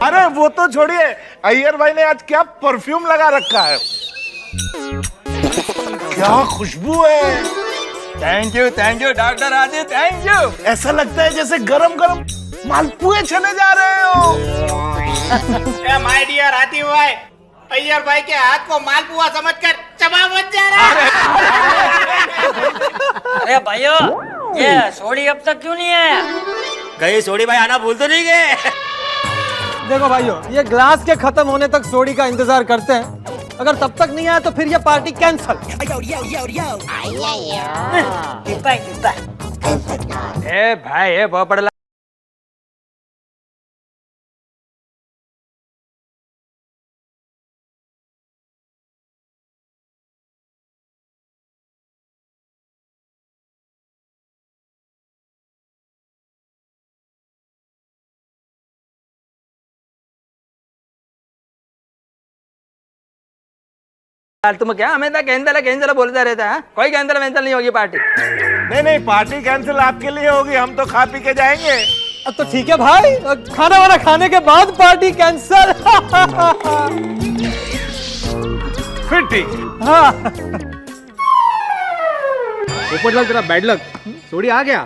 अरे वो तो छोड़िए, अय्यर भाई ने आज क्या परफ्यूम लगा रखा है, क्या खुशबू है। Thank you doctor Raju, thank you. ऐसा लगता है जैसे गरम गरम मालपुए चले जा रहे हो। माय डियर हाथी भाई, अय्यर भाई के हाथ को मालपुआ समझकर चबा मत जा रहा है। अरे भाइयों, ये सोडी अब तक क्यों नहीं आया? गए सोडी भाई आना भूल तो नहीं गए? देखो भाइयों, ये ग्लास के खत्म होने तक सोडी का इंतजार करते हैं। अगर तब तक नहीं आया तो फिर ये पार्टी कैंसल। ए भाई, ए बड़ा तुम क्या हमेशा कैंसिल बोलता रहता है? कोई कैंसिल नहीं होगी पार्टी। नहीं, पार्टी कैंसिल आपके लिए होगी, हम तो खा पी के जाएंगे। अब तो ठीक है भाई, खाना वाना खाने के बाद पार्टी कैंसिल। फिर ठीक। हाँ। ऊपर लग तेरा बैड लक, सोडी आ गया।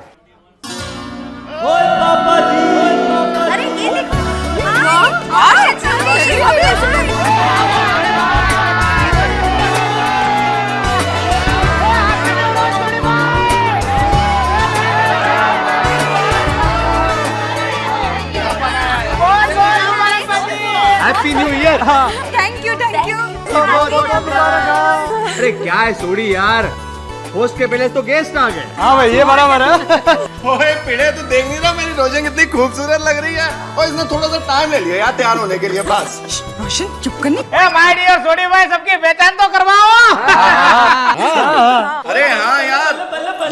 अरे ये देखो, happy new year. Thank you. अरे क्या है सोडी यार, होस्ट के पहले तो गेस्ट आ गए। हाँ भाई, ये बराबर है। ओए पिड़े, तू देख नहीं रहा मेरी रोशन कितनी खूबसूरत लग रही है, और इसने थोड़ा सा टाइम ले लिया यार तैयार होने के लिए। बस रोशन चुप करनी। ए माय डियर सोडी भाई, सबकी पहचान तो करवाओ। अरे हाँ यार,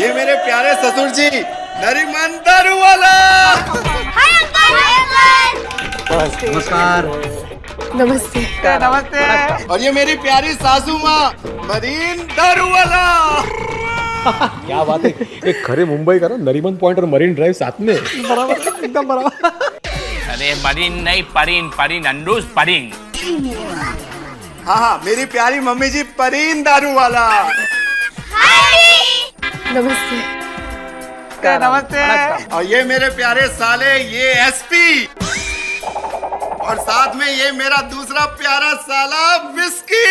ये मेरे प्यारे ससुर जी नरीमन दारू वाला। Hi uncle. नमस्कार। नमस्ते। और ये मेरी प्यारी सासू माँ मरीन दारू वाला। क्या बात है, एक खरे मुंबई का ना, नरीमन पॉइंट और मरीन ड्राइव साथ में। बराबर, एकदम बराबर। अरे मरीन नहीं, परीन अंडूस परीन। हाँ, मेरी प्यारी मम्मी जी परीन दारू वाला। नमस्ते। और ये मेरे प्यारे साले, ये एसपी, और साथ में ये मेरा दूसरा प्यारा साला विस्की।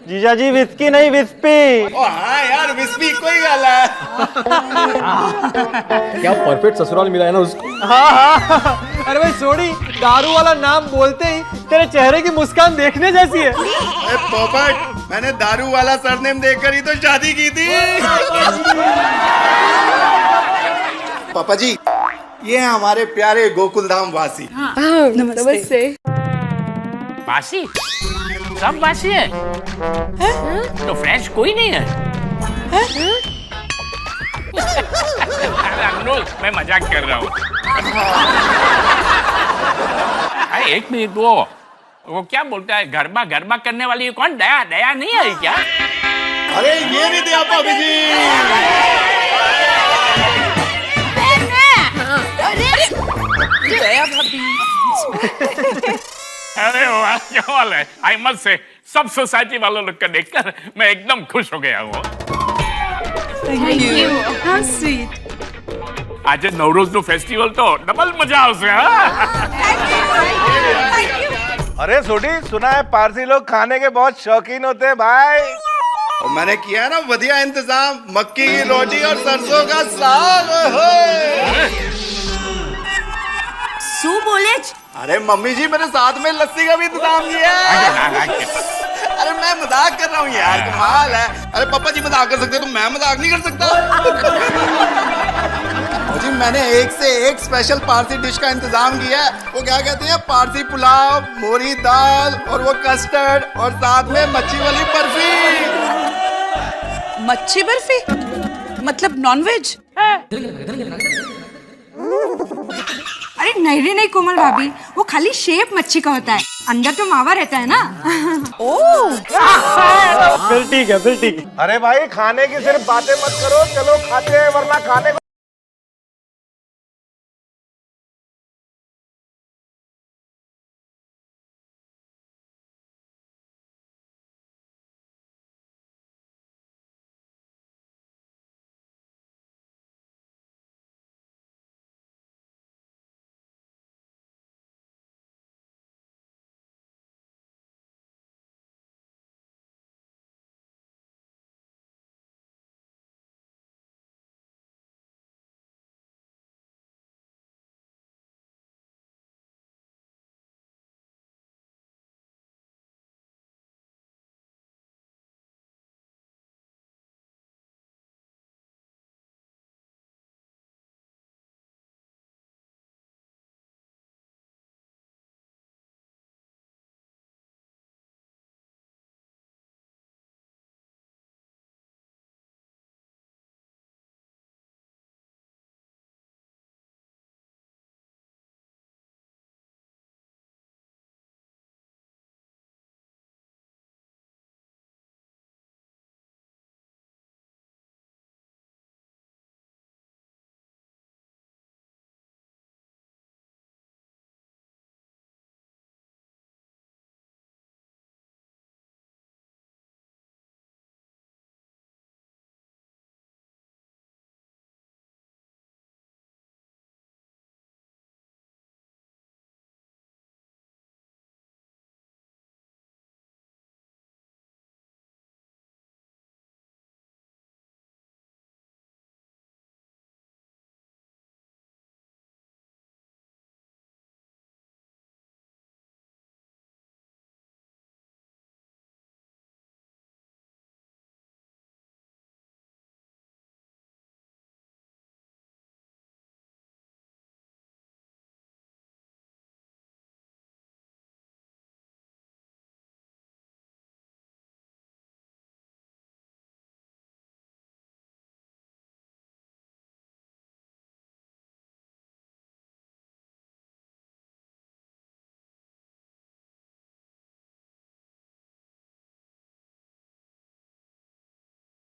जीजा जी विस्की नहीं, विस्पी। ओ हाँ यार, विस्की कोई गल है। क्या परफेक्ट ससुराल मिला है ना उसको। हाँ। अरे भाई सोडी, दारू वाला नाम बोलते ही तेरे चेहरे की मुस्कान देखने जैसी है। अरे पोपट, मैंने दारू वाला सरनेम देखकर ही तो शादी की थी। पापा जी, ये हैं हमारे प्यारे गोकुल धाम वासी। नमस्ते। बासी? सब बासी है? तो फ्रेश कोई नहीं है? अरे अनुज, मैं मजाक कर रहा हूँ। अरे एक मिनट, वो क्या बोलता है, गरबा करने वाली कौन? दया नहीं आई क्या? अरे ये नहीं दिया भाभी जी। अरे वाह, क्या हाल है। आई मस्ट से, सब सोसाइटी वालों लोग को देखकर मैं एकदम खुश हो गया हूँ। Thank you. How sweet. आज नवरोज नो फेस्टिवल तो डबल मजा आवशे। अरे सोडी, सुना है पारसी लोग खाने के बहुत शौकीन होते हैं भाई। और मैंने किया है ना बढ़िया इंतजाम, मक्की की रोटी और सरसों का साग। सू बोले। अरे मम्मी जी, मेरे साथ में लस्सी का भी इंतजाम किया है। अरे मैं मजाक कर रहा हूँ यार, कमाल है। अरे पापा जी मजाक कर सकते हैं तो मैं मजाक नहीं कर सकता। जी मैंने एक से एक स्पेशल पारसी डिश का इंतजाम किया है। वो क्या कहते हैं, पारसी पुलाव, मोरी दाल और वो कस्टर्ड, और साथ में मच्छी वाली बर्फी। मच्छी बर्फी मतलब नॉनवेज? अरे नहीं कोमल भाभी, वो खाली शेप मच्छी का होता है, अंदर तो मावा रहता है ना। ओह फिर ठीक है, फिर ठीक है। अरे भाई, खाने की सिर्फ बातें मत करो, चलो खाते हैं, वरना खाने को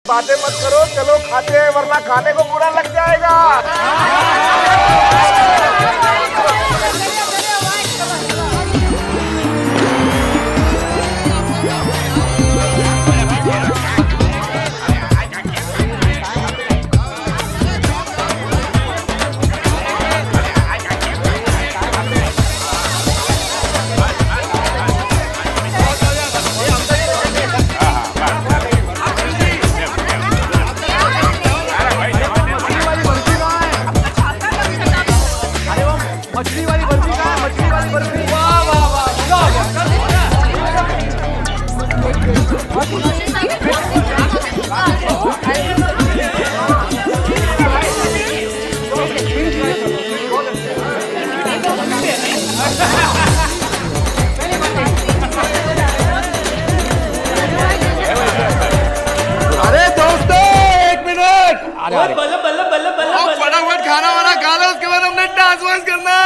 बातें मत करो, चलो खाते हैं वरना खाने को बुरा लग जाएगा। मछली वाली बर्फी कहाँ है? मछली वाली बर्फी। वाह वाह वाह, मजा आ अरे दोस्तों, एक मिनट। फटाफट खाना वाना खा लो, उसके बाद हमने डांस वांस करना है।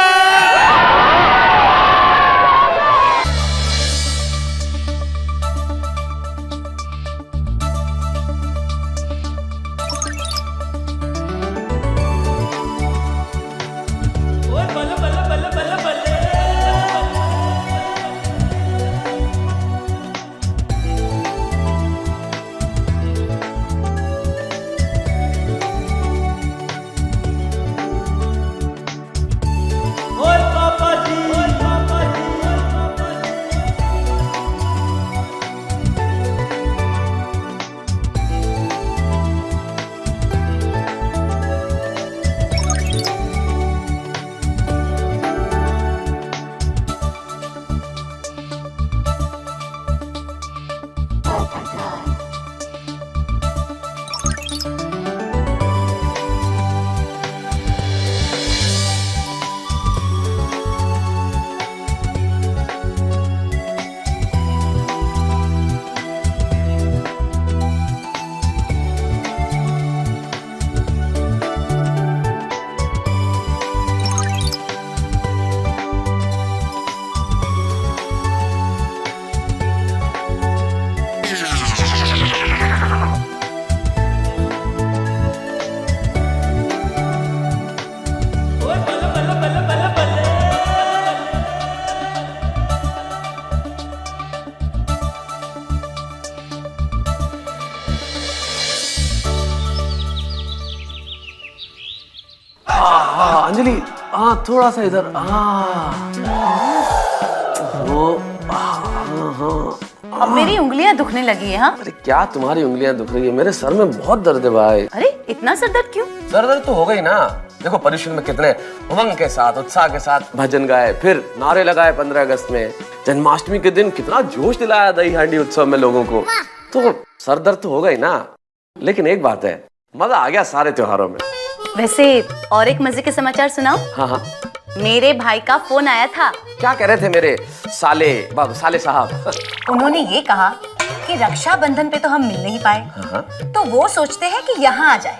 अंजलि, हाँ थोड़ा सा इधर। अब मेरी उंगलियां दुखने लगी है। हाँ, अरे क्या तुम्हारी उंगलियां दुख रही है? मेरे सर में बहुत दर्द है भाई। अरे इतना सर दर्द क्यों? सर दर्द तो हो गई ना। देखो पर्यूषण में कितने उमंग के साथ, उत्साह के साथ भजन गाए, फिर नारे लगाए 15 अगस्त में, जन्माष्टमी के दिन कितना जोश दिलाया दही हांडी उत्सव में लोगों को। तो सर दर्द तो हो गई ना, लेकिन एक बात है, मजा आ गया सारे त्योहारों में। वैसे और एक मजे के समाचार सुनाओ। हाँ, मेरे भाई का फोन आया था। क्या कह रहे थे मेरे साले साहब? उन्होंने ये कहा कि रक्षाबंधन पे तो हम मिल नहीं पाए, तो वो सोचते हैं कि यहाँ आ जाए।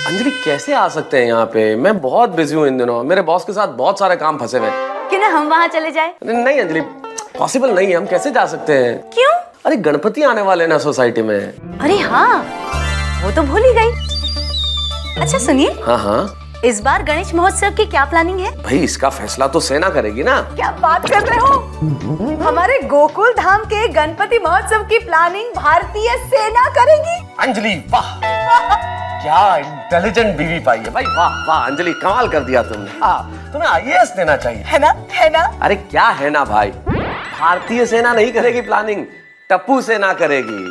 अंजलि कैसे आ सकते हैं यहाँ पे? मैं बहुत बिजी हूँ इन दिनों, मेरे बॉस के साथ बहुत सारे काम फंसे हुए। क्यों ना हम वहाँ चले जाए? नहीं अंजलि, पॉसिबल नहीं है, हम कैसे जा सकते हैं? क्यों? अरे गणपति आने वाले ना सोसाइटी में। अरे हाँ, वो तो भूल ही गई। अच्छा सुनिए। हाँ, इस बार गणेश महोत्सव की क्या प्लानिंग है? भाई इसका फैसला तो सेना करेगी ना। क्या बात कर रहे हो? हमारे गोकुल धाम के गणपति महोत्सव की प्लानिंग भारतीय सेना करेगी। अंजलि वाह, क्या इंटेलिजेंट बीवी पाई है भाई। वाह वाह अंजलि, कमाल कर दिया तुमने। तुम्हें IAS देना चाहिए। है ना? अरे क्या है ना भाई, भारतीय सेना नहीं करेगी प्लानिंग, टप्पू सेना करेगी।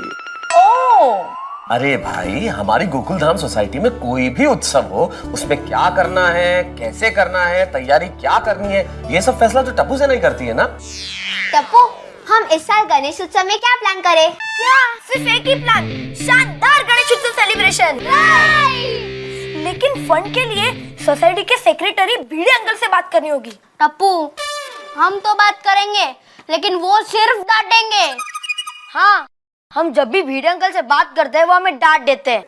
ओह, अरे भाई, हमारी गोकुलधाम सोसाइटी में कोई भी उत्सव हो, उसमें क्या करना है, कैसे करना है, तैयारी क्या करनी है, ये सब फैसला तो टप्पू से नहीं करती है ना। टप्पू, हम इस साल गणेश उत्सव में क्या प्लान करें? क्या? सिर्फ एक ही प्लान, शानदार गणेश उत्सव सेलिब्रेशन। लेकिन फंड के लिए सोसाइटी के सेक्रेटरी भिड़े अंकल से बात करनी होगी। टप्पू, हम तो बात करेंगे, लेकिन वो सिर्फ डांटेंगे। हाँ, हम जब भी भिड़े अंकल से बात करते हैं वो हमें डांट देते हैं,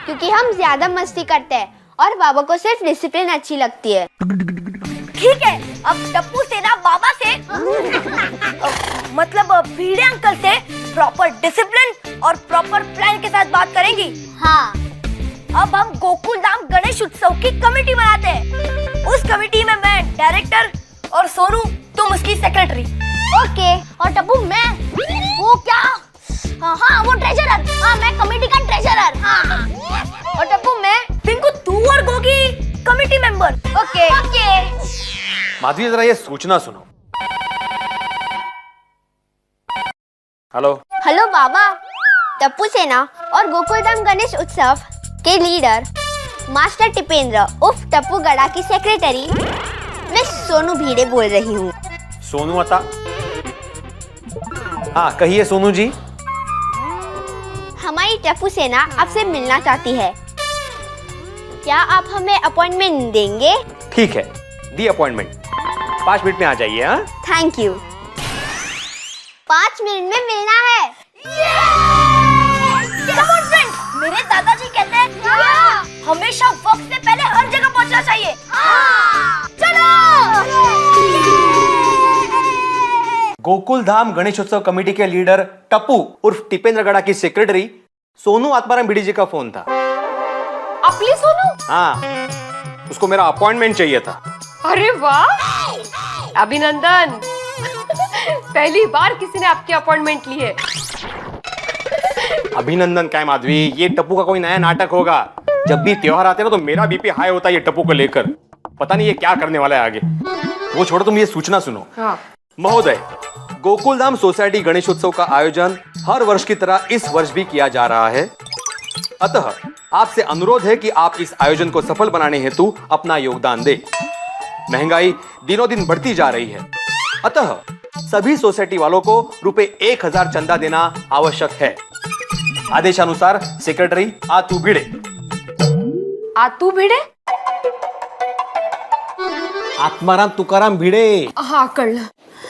क्योंकि हम ज्यादा मस्ती करते हैं और बाबा को सिर्फ डिसिप्लिन अच्छी लगती है। ठीक है, अब टप्पू सेना बाबा से मतलब भिड़े अंकल से प्रॉपर डिसिप्लिन और प्रॉपर प्लान के साथ बात करेंगी। हाँ। अब हम गोकुल धाम गणेश उत्सव की कमेटी बनाते हैं। उस कमेटी में मैं डायरेक्टर और सोनू तुम उसकी सेक्रेटरी। ओके। और टप्पू मैं वो क्या? हाँ वो ट्रेजरर। हाँ मैं कमेटी का ट्रेजरर। हाँ। और टप्पू मैं पिंकू तू और Gogi committee member. Okay okay. Madhavi जरा ये सूचना सुनो। हेलो हेलो बाबा। टप्पू सेना और गोकुलधाम गणेश उत्सव के लीडर मास्टर टिपेंद्र उर्फ टप्पू गड़ा की सेक्रेटरी मैं सोनू भिड़े बोल रही हूँ। सोनू आता? हाँ कहिए सोनू जी। हमारी टप्पू सेना आपसे मिलना चाहती है, क्या आप हमें अपॉइंटमेंट देंगे? ठीक है, दी अपॉइंटमेंट। 5 मिनट में आ जाइए। हाँ थैंक यू। 5 मिनट में मिलना है। Come on friends, मेरे दादाजी कहते हैं हमेशा वक्त से पहले हर जगह पहुंचना चाहिए। चलो। गोकुल धाम गणेशोत्सव कमेटी के लीडर टप्पू उर्फ टिपेंद्र गड़ा की सेक्रेटरी सोनू आत्माराम भिड़ी जी का फोन था। अपली सोनू? हाँ, उसको मेरा अपॉइंटमेंट चाहिए था। अरे वाह, अभिनंदन। पहली बार किसी ने आपकी अपॉइंटमेंट ली है। अभिनंदन क्या है माधवी, ये टप्पू का कोई नया नाटक होगा। जब भी त्योहार आते हैं ना तो मेरा बीपी हाई होता है ये टप्पू को लेकर। पता नहीं ये क्या करने वाला है आगे। वो छोड़ो, तुम ये सूचना सुनो। हाँ। महोदय, गोकुलधाम सोसाइटी गणेशोत्सव का आयोजन हर वर्ष की तरह इस वर्ष भी किया जा रहा है। अतः आपसे अनुरोध है कि आप इस आयोजन को सफल बनाने हेतु अपना योगदान दें। महंगाई दिनों दिन बढ़ती जा रही है, अतः सभी सोसाइटी वालों को ₹1000 चंदा देना आवश्यक है। आदेशानुसार सेक्रेटरी आतू भिड़े। आतू भिड़े? आत्माराम तुकाराम भिड़े। हाँ कर लो।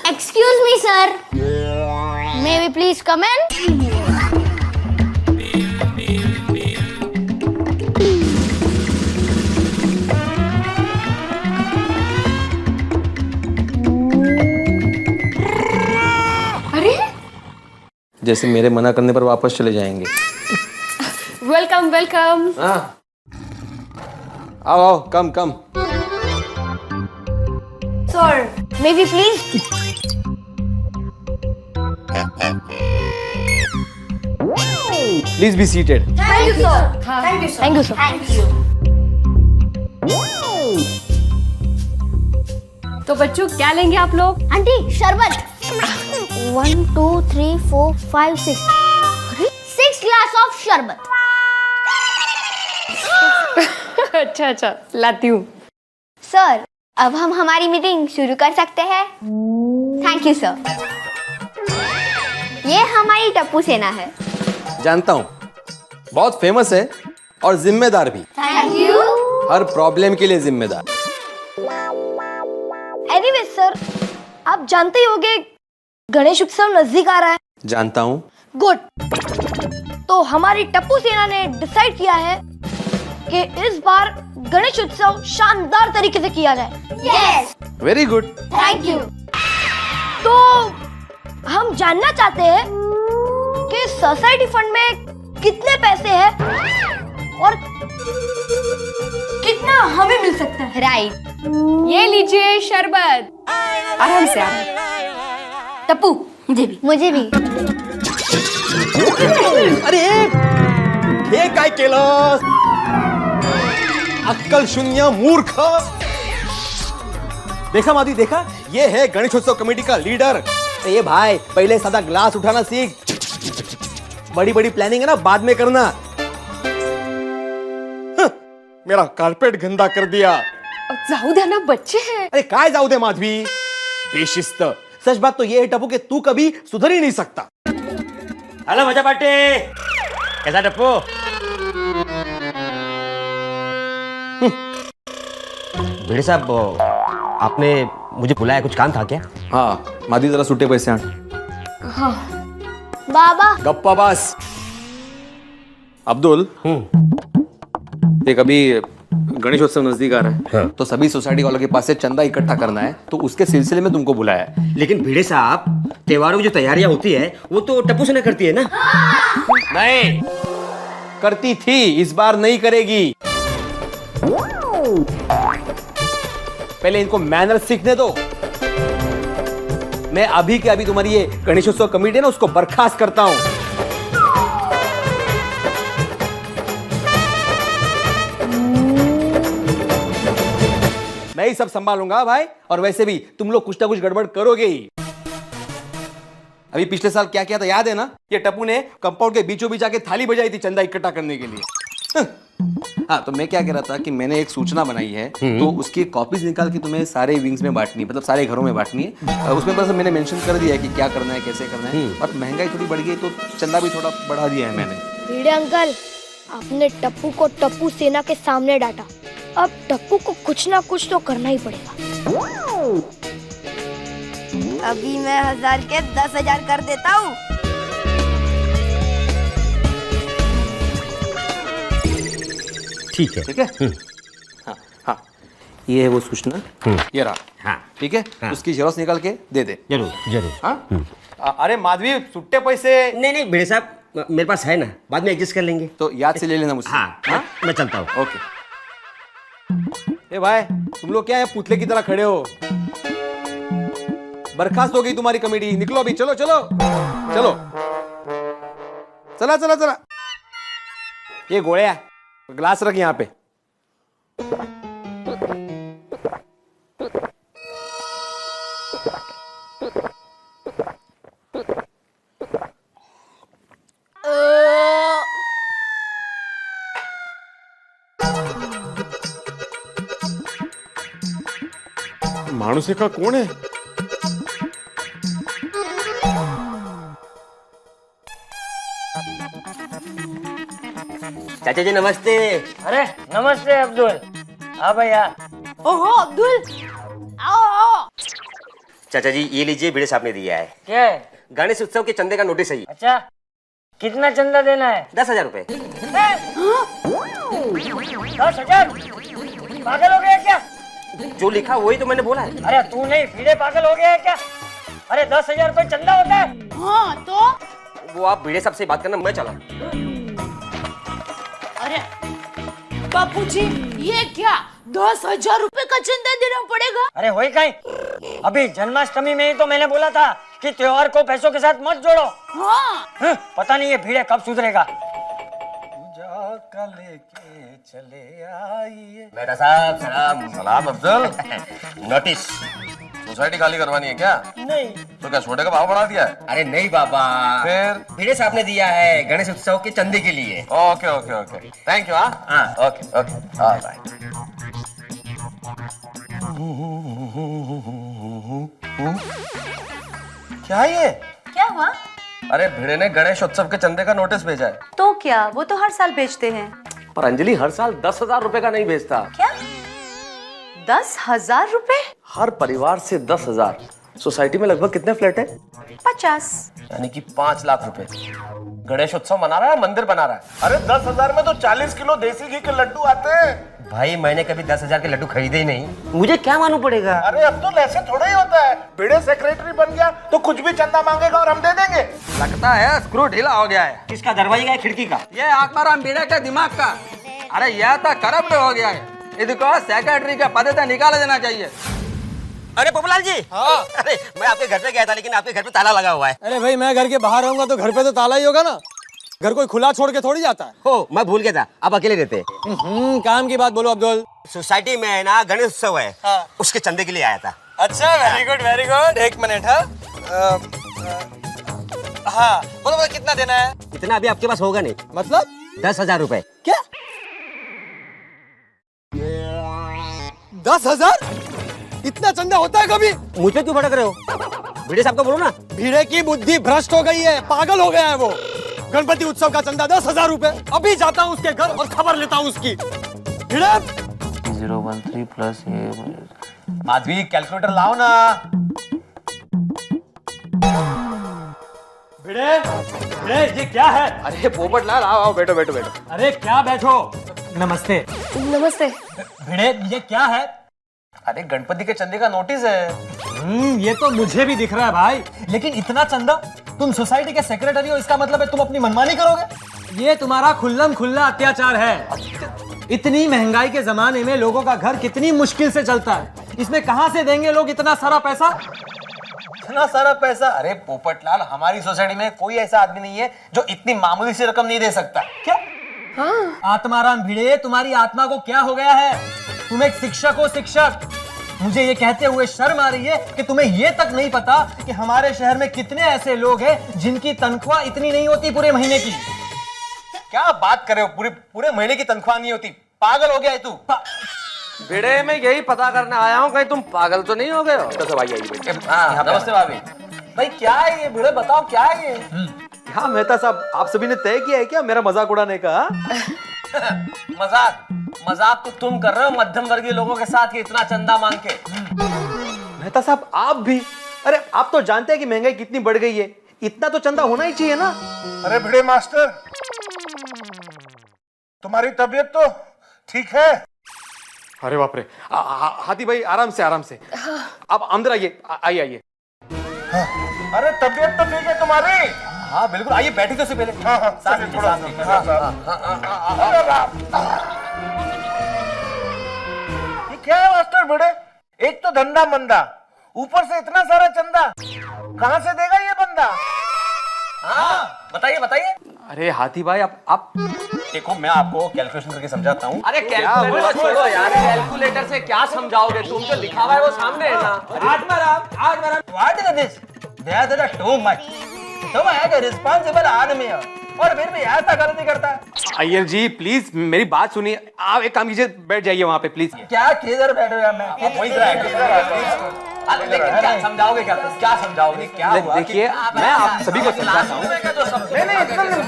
Excuse me sir, may we please come in? अरे जैसे मेरे मना करने पर वापस चले जाएंगे। Welcome welcome. हाँ आओ आओ, come come. Sir, may we please? Please be seated. Thank you sir. Thank you sir. Thank you sir. Thank you. तो बच्चों क्या लेंगे आप लोग? आंटी शरबत। 1 2 3 4 5 6 6 ग्लास ऑफ शरबत। अच्छा अच्छा, लाती हूँ। सर, अब हम हमारी मीटिंग शुरू कर सकते हैं। Thank you sir. ये हमारी टप्पू सेना है। जानता हूँ, बहुत फेमस है और जिम्मेदार भी। Thank you. हर प्रॉब्लम के लिए जिम्मेदार। एनीवे सर, आप जानते ही होंगे गणेश उत्सव नजदीक आ रहा है। जानता हूँ। गुड। तो हमारी टप्पू सेना ने डिसाइड किया है कि इस बार गणेश उत्सव शानदार तरीके से किया जाए। Yes. Very good. Thank you. तो हम जानना चाहते हैं कि सोसाइटी फंड में कितने पैसे हैं और कितना हमें मिल सकता है। राइट। ये लीजिए शरबत। आराम से आराम। टप्पू मुझे भी। मुझे भी। अरे हे काय केलंस? अक्कल शून्य मूर्ख। देखा माधवी, देखा, ये है गणेशोत्सव कमेटी का लीडर। ये भाई, पहले सादा ग्लास उठाना सीख। बड़ी बड़ी प्लानिंग है ना बाद में करना। मेरा कारपेट गंदा कर दिया। जाऊ द्या ना, बच्चे हैं। अरे काय जाऊ दे माधवी, बेशिस्त। सच बात तो ये है टप्पू कि तू कभी सुधर ही नहीं सकता। हेलो मजा पार्टी, कैसा टप्पू? भिड़े साहब, आपने मुझे बुलाया, कुछ काम था क्या? हाँ माधवी, जरा सुट्टे पैसे आण। हाँ। बाबा। गप्पा बस। अब्दुल, एक अभी गणेशोत्सव नजदीक आ रहा है। हाँ। तो सभी सोसाइटी वालों के पास से चंदा इकट्ठा करना है, तो उसके सिलसिले में तुमको बुलाया है। लेकिन भिड़े साहब, त्योहारों की जो तैयारियां होती है वो तो टप्पू सेना करती है ना? नहीं करती थी, इस बार नहीं करेगी। पहले इनको मैनर सीखने दो। मैं अभी के अभी तुम्हारी ये गणेशोत्सव कमेटी है ना, उसको बर्खास्त करता हूं। मैं ही सब संभालूंगा भाई, और वैसे भी तुम लोग कुछ ना कुछ गड़बड़ करोगे ही। अभी पिछले साल क्या किया था याद है ना? ये टप्पू ने कंपाउंड के बीचों बीच आके थाली बजाई थी चंदा इकट्ठा करने के लिए। हाँ, तो मैं क्या कह रहा था कि मैंने एक सूचना बनाई है, तो उसकी कॉपीज निकाल के तुम्हें सारे विंग्स में बांटनी है, मतलब सारे घरों में बांटनी है। उसमें बस मैंने मेंशन कर दिया है कि क्या करना है, कैसे करना है, और महंगाई थोड़ी बढ़ गई तो चंदा भी थोड़ा बढ़ा दिया है मैंने। भिड़े अंकल, आपने टप्पू को टप्पू सेना के सामने डांटा, अब टप्पू को कुछ ना कुछ तो करना ही पड़ेगा। अभी मैं 1000 के 10,000 कर देता हूँ। ठीक है। ठीक है। हाँ हाँ, ये है वो सूचना, ये रहा। हाँ ठीक है। हाँ। उसकी जेरोक्स निकाल के दे दे। जरूर जरूर। हाँ। अरे माधवी, सुट्टे पैसे नहीं नहीं भिड़े साहब, मेरे पास है ना, बाद में एडजस्ट कर लेंगे। तो याद से ले लेना मुझसे। हाँ, मैं चलता हूँ। ओके। ए भाई, तुम लोग क्या है पुतले की तरह खड़े हो? बर्खास्त हो गई तुम्हारी कमेटी, निकलो अभी, चलो चलो चलो, चला चला चला। ये गोळ्या, ग्लास रख यहाँ पे। माणूस का कौन है? चाचा जी नमस्ते। अरे नमस्ते अब्दुल। हाँ भैया। ओहो अब्दुल, आओ आओ। चाचा जी ये लीजिए, भिड़े साहब ने दिया है। क्या है? गणेश उत्सव के चंदे का नोटिस है। अच्छा, कितना चंदा देना है? 10,000 रुपए। 10,000? पागल हो गया क्या? जो लिखा वही तो मैंने बोला है। अरे तू नहीं, भिड़े पागल हो गया है क्या? अरे 10,000 रुपए चंदा होता है? हाँ तो वो आप भिड़े साहब से बात करना, मैं चला। अरे बापू जी, ये क्या 10,000 रुपए का चंदा देना पड़ेगा? अरे वही कहीं, अभी जन्माष्टमी में ही तो मैंने बोला था कि त्योहार को पैसों के साथ मत जोड़ो। हाँ। पता नहीं ये भिड़े कब सुधरेगा। लेके चले आइए। मेहता साहब सलाम। सलाम अफजल। नोटिस, सोसाइटी खाली करवानी है क्या? नहीं। तो क्या सोडे का भाव बढ़ा दिया है? अरे नहीं बाबा, फिर भिड़े साहब ने दिया है गणेश उत्सव के चंदे के लिए। Okay okay okay, thank you. हाँ ओके ओके, ऑलराइट। क्या ये? क्या हुआ? अरे भिड़े ने गणेश उत्सव के चंदे का नोटिस भेजा है। तो क्या, वो तो हर साल भेजते हैं। पर अंजलि हर साल 10,000 रुपए का नहीं भेजता। क्या 10,000 रुपए? हर परिवार से 10,000। सोसाइटी में लगभग कितने फ्लैट है? 50। यानी कि 5 लाख रुपए। गणेश उत्सव मना रहा है, मंदिर बना रहा है। अरे 10,000 में तो 40 किलो देसी घी के लड्डू आते हैं। भाई मैंने कभी 10,000 के लड्डू खरीदे ही नहीं, मुझे क्या मालूम पड़ेगा? अरे अब तो ऐसे थोड़ा ही होता है। भिड़े सेक्रेटरी बन गया तो कुछ भी चंदा मांगेगा और हम दे देंगे। लगता है स्क्रू ढीला हो गया है। किसका, दरवाजे का, खिड़की का? ये आत्माराम भिड़े के दिमाग का। अरे यह तो करप्ट हो गया है, इसको सेक्रेटरी का पद से निकाल देना चाहिए। अरे पोपलाल जी। हाँ। अरे मैं आपके घर पे गया था, लेकिन आपके घर पे ताला लगा हुआ है। अरे भाई, मैं घर के बाहर रहूंगा तो घर पे तो ताला ही होगा ना, घर कोई खुला छोड़ के थोड़ी जाता है। हो, मैं भूल गया था, आप अकेले रहते। काम की बात बोलो अब्दुल। सोसाइटी में है ना गणेश उत्सव है। हाँ। उसके चंदे के लिए आया था। अच्छा, वेरी गुड वेरी गुड। एक मिनट। हाँ बोलो बोलो, कितना देना है? इतना अभी आपके पास होगा नहीं। मतलब 10,000 रुपए। क्या 10,000? इतना चंदा होता है कभी? मुझ पे क्यों भड़क रहे हो? भिड़े साहब को बोलो ना। भिड़े की बुद्धि भ्रष्ट हो गई है, पागल हो गया है वो। गणपति उत्सव का चंदा 10,000 रुपए। अभी जाता हूँ उसके घर और खबर लेता हूँ उसकी। भिड़े 013 प्लस माधवी, कैलकुलेटर लाओ ना। भिड़े भिड़े, ये क्या है? अरे पोपट लाल, आओ आओ, बैठो बैठो बैठो। अरे क्या बैठो, नमस्ते। नमस्ते। भिड़े ये क्या है? अरे गणपति के चंदे का नोटिस है। ये तो मुझे भी दिख रहा है भाई, लेकिन इतना चंदा? तुम सोसाइटी के सेक्रेटरी हो, इसका मतलब है तुम अपनी मनमानी करोगे? ये तुम्हारा खुल्लम खुल्ला अत्याचार है। इतनी महंगाई के जमाने में लोगों का घर कितनी मुश्किल से चलता है, इसमें कहां से देंगे लोग इतना सारा पैसा? इतना सारा पैसा? अरे पोपटलाल, हमारी सोसाइटी में कोई ऐसा आदमी नहीं है जो इतनी मामूली सी रकम नहीं दे सकता। क्या? हाँ। आत्माराम भिड़े, तुम्हारी आत्मा को क्या हो गया है? तुम एक शिक्षक हो, शिक्षक। मुझे ये कहते हुए शर्म आ रही है कि तुम्हें ये तक नहीं पता कि हमारे शहर में कितने ऐसे लोग हैं जिनकी तनख्वाह इतनी नहीं होती पूरे महीने की। क्या बात कर रहे हो? पूरे महीने की तनख्वाह नहीं होती? पागल हो गया है तू? भिड़े, मैं यही पता करने आया हूँ कहीं तुम पागल तो नहीं हो गए हो? नमस्ते भाभी। भाई क्या है ये? भिड़े बताओ क्या है ये? हाँ मेहता साहब, आप सभी ने तय किया है क्या मेरा मजाक उड़ाने का? मजाक तो तुम कर रहे हो मध्यम वर्गीय लोगों के साथ, इतना चंदा मांग के। मेहता साहब आप भी, अरे आप तो जानते हैं कि महंगाई कितनी बढ़ गई है, इतना तो चंदा होना ही चाहिए ना। अरे भिड़े मास्टर, तुम्हारी तबीयत तो ठीक है? अरे बाप रे, हाथी भाई आराम से आराम से। आप अंदर आइए, आइए। अरे तबीयत तो ठीक है तुम्हारी? हाँ बिल्कुल, आइए बैठिए तो से पहले। ये क्या है मास्टर भिड़े? एक तो धंधा मंदा, ऊपर से इतना सारा चंदा, कहाँ से देगा ये बंदा? हाँ बताइए। अरे हाथी भाई आप देखो, मैं आपको कैलकुलेशन करके समझाता हूँ। अरे कैलकुलेटर छोड़ो यार, कैलकुलेटर से क्या समझाओगे? तुम जो लिखा हुआ है वो सामने है ना। Atmaram, what is this? That is too much. तुम एक रिस्पॉन्सिबल आदमी हो और फिर भी ऐसा गलती करता है। अय्यर जी प्लीज मेरी बात सुनिए, आप एक काम कीजिए, बैठ जाइए वहाँ पे प्लीज। क्या किधर बैठो यार? मैं क्या समझाओगे? क्या समझाओगे? क्या हुआ? देखिए मैं आप सभी को समझाता हूँ। नहीं,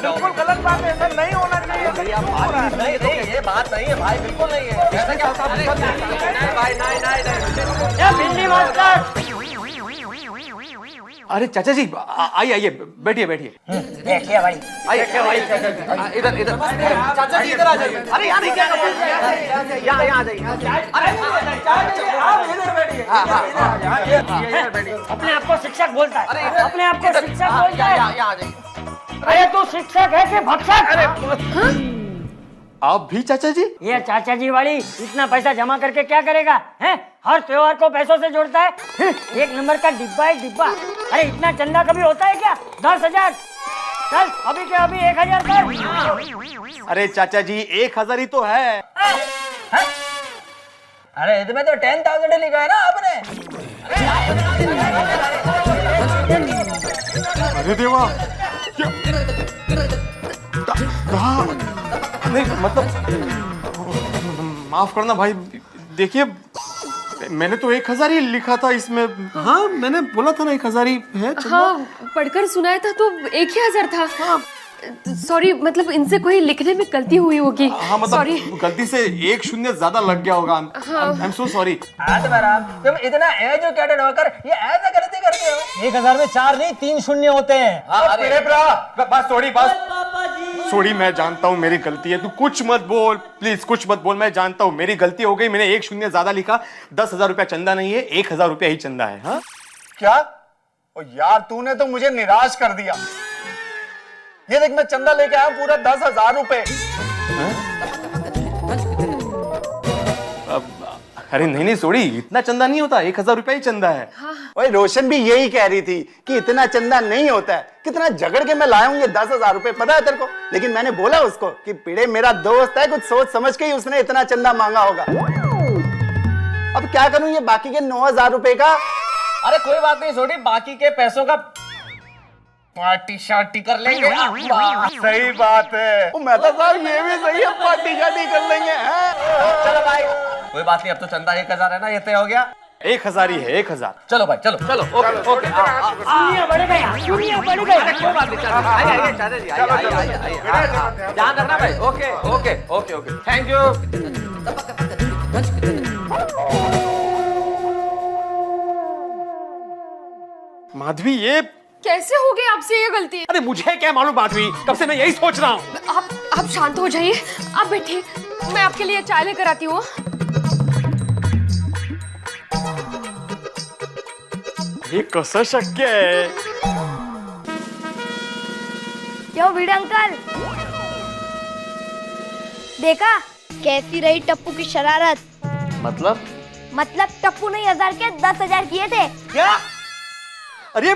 बिल्कुल गलत बात है, ऐसा नहीं होना चाहिए। नहीं, ये बात नहीं है भाई, बिल्कुल नहीं है। ऐसा क्या होता है भाई? नहीं। अरे चाचा जी आइए, बैठिए। बैठिए भाई, आइए इधर चाचा जी इधर आ जाइए। अरे यार क्या यहाँ आ जाइए। आप इधर बैठिए। अपने आप को शिक्षक बोलता है, अपने आप को शिक्षक बोलता है। यहाँ आ जाइए। अरे तू शिक्षक है कि भक्षक? अरे आप भी चाचा जी? ये चाचा जी वाली इतना पैसा जमा करके क्या करेगा? हैं? हर त्योहार को पैसों से जोड़ता है। एक नंबर का डिब्बा है डिब्बा। अरे इतना चंदा कभी होता है क्या? 10,000 चल अभी के अभी 1,000 कर। अरे चाचा जी 1,000 ही तो है। अरे इसमें तो 10,000 लिखा है ना आपने। अरे देवा, नहीं मतलब माफ करना भाई, देखिए मैंने तो 1,000 ही लिखा था इसमें। हाँ मैंने बोला था ना 1,000 ही है। हाँ पढ़कर सुनाया था तो 1,000 था। हाँ सॉरी, मतलब इनसे कोई लिखने में गलती हुई होगी। हाँ मतलब गलती से 1 शून्य ज्यादा लग गया होगा। I am so sorry. तुम इतना एजुकेटेड होकर ये ऐसा गलती करते हो? 1,000 में 4 नहीं 3 शून्य होते हैं। बस सॉरी, मैं जानता हूँ मेरी गलती है, तू कुछ मत बोल प्लीज, कुछ मत बोल। मैं जानता हूँ मेरी गलती हो गई, मैंने 1 शून्य ज्यादा लिखा। 10,000 रुपया चंदा नहीं है, 1,000 रुपया ही चंदा है। हाँ क्या? ओ यार तूने तो मुझे निराश कर दिया। ये देख मैं चंदा लेके आया पूरा 10,000 रुपए। अरे नहीं सॉरी, इतना चंदा नहीं होता, 1,000 रुपया ही चंदा है। ओए रोशन भी यही कह रही थी कि इतना चंदा नहीं होता है। कितना झगड़ के मैं लाया हूँ ये 10,000 रुपए, पता है तेरे को? लेकिन मैंने बोला उसको कि पिड़े मेरा दोस्त है, कुछ सोच समझ के ही उसने इतना चंदा मांगा होगा। अब क्या करूं ये बाकी के 9,000 रुपए का? अरे कोई बात नहीं सोनी, बाकी के पैसों का पार्टी शार्टी कर लेंगे। सही बात है। मेहता साहब ये भी सही है, पार्टी शार्टी कर लेंगे। चलो भाई कोई बात नहीं, अब तो चंदा 1,000 है ना, ये तय हो गया। 1,000 ही है, 1,000। चलो भाई चलो ओके। दुनिया बढ़ गया। कोई बात नहीं, आइए चाचा जी, आइए। ध्यान रखना भाई। Okay thank you. माधवी ये कैसे हो गई आपसे ये गलती? अरे मुझे क्या मालूम माधवी, कब से मैं यही सोच रहा हूँ। आप शांत हो जाइए, आप बैठिए। मैं आपके लिए चाय लेकर आती हूँ। हे कसं शक्य आहे? क्यों भिड़े अंकल, देखा कैसी रही टप्पू की शरारत? मतलब टप्पू ने 1000 के 10,000 किए थे। क्या? अरे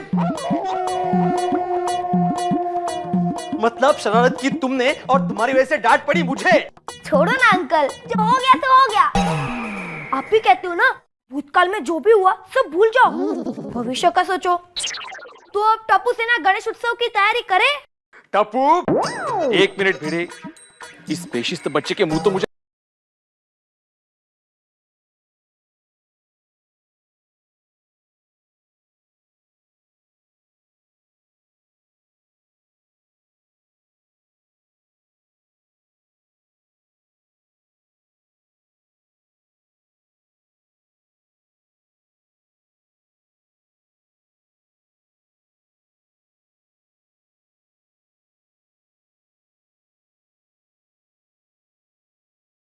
मतलब शरारत की तुमने और तुम्हारी वजह से डांट पड़ी मुझे। छोड़ो ना अंकल, जो हो गया तो हो गया। आप भी कहते हो ना, भूतकाल में जो भी हुआ सब भूल जाओ, भविष्य का सोचो। तो अब टप्पू सेना गणेश उत्सव की तैयारी करे। टप्पू, 1 मिनट भिड़े, इस बेशिस्त बच्चे के मुंह तो मुझे